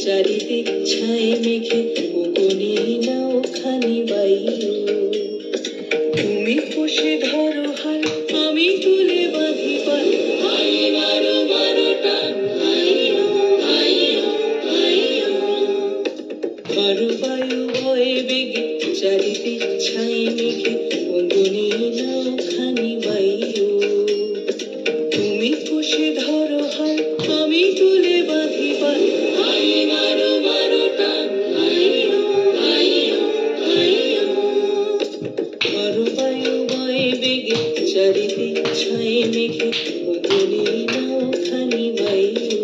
চারিদিক ছায় মেঘে ওগনি নাও খানি বাইও তুমি কষে ধরো হাল আমি তুলে বাঁধি পাল আই মারো মারো টান আইও আইও আইও ধরো বায়ু বয়ে বেগে চারিদিক ছায় মেঘে ওগনি নাও খানি বাইও তুমি কষে ধরো হাল আমি তুলে বাঁধি পাল চারিদিক ছায় মেঘে ওগনি নাও খানি বাইও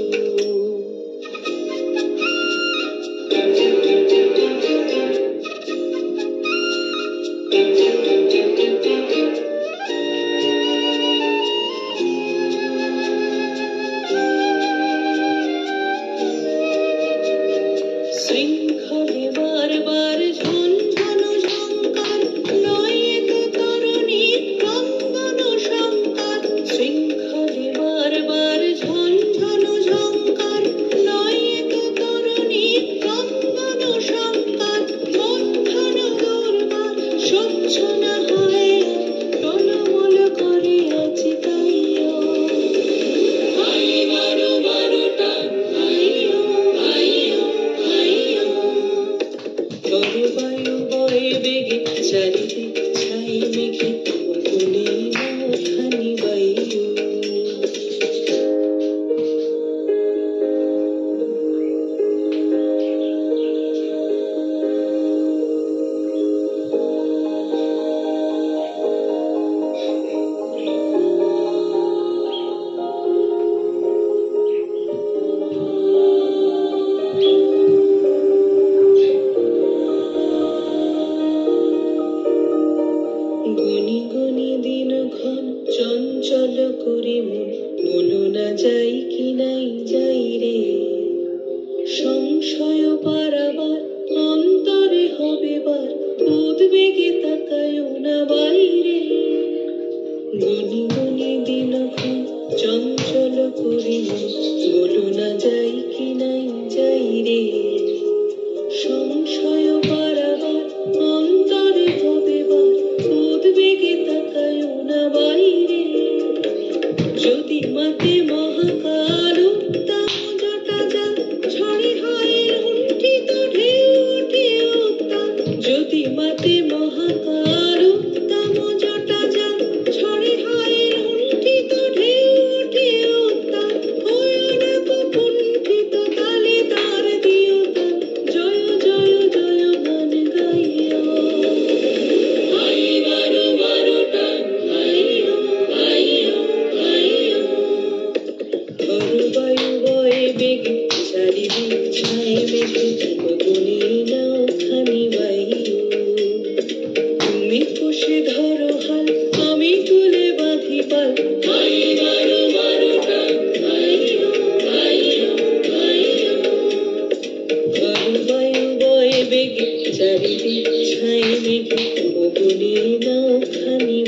শৃঙ্খলে বারবার ঝনঝন ঝঙ্কার নয় তো তরুণী ক্রন্দন শঙ্কার শৃঙ্খলে বারবার ঝনঝন ঝঙ্কার নয় তো তরুণী ক্রন্দন শঙ্কার বন্ধন দুর্বার সহ্য না হয় টলমল করে আছি তাইও আই মারো মারো টান আইও আইও আইও তরু বায়ু বয়ে বেগে চারিদিক ছাই মেঘে ওগনি নাও খানি বাইও গনি গনি দিন ক্ষণ চঞ্চল করি মন বলো না যাই কি নাই যাই রে সংশয় পারাবার অন্তরে হবে বার উদ্বেগে তাকায়ও না বাইরে গনি গনি দিন ক্ষণ চঞ্চল করি মন বলো না যাই কি নাই যাই রে সংশয় পারাবার অন্তরে হবে বার উদ্বেগে তাকায়ও না বাইরে যদি মাতে মহাকাল উত্তাম জটা জাল ঝড়ে হয় লুণ্ঠিত ঢেউ ওঠে উত্তাল যদি মাতে মহাকাল উত্তাম জটা জাল ঝড়ে হয় লুণ্ঠিত ঢেউ ওঠে উত্তাল হয়ো না কুণ্ঠিত তালে তার দিও তাল জয় জয় জয় গান গাইও আই মারো মারো টান আইও আইও আইও ধরো বায়ু বয়ে বেগে চারিদিক ছায় মেঘে ওগনি নাও খানি বাইও তুমি কষে ধরো হাল আমি তুলে বাঁধি পাল আই মারো মারো টান আইও আইও আইও ধরো বায়ু বয়ে বেগে চারিদিক ছায় মেঘে ওগনি নাও খানি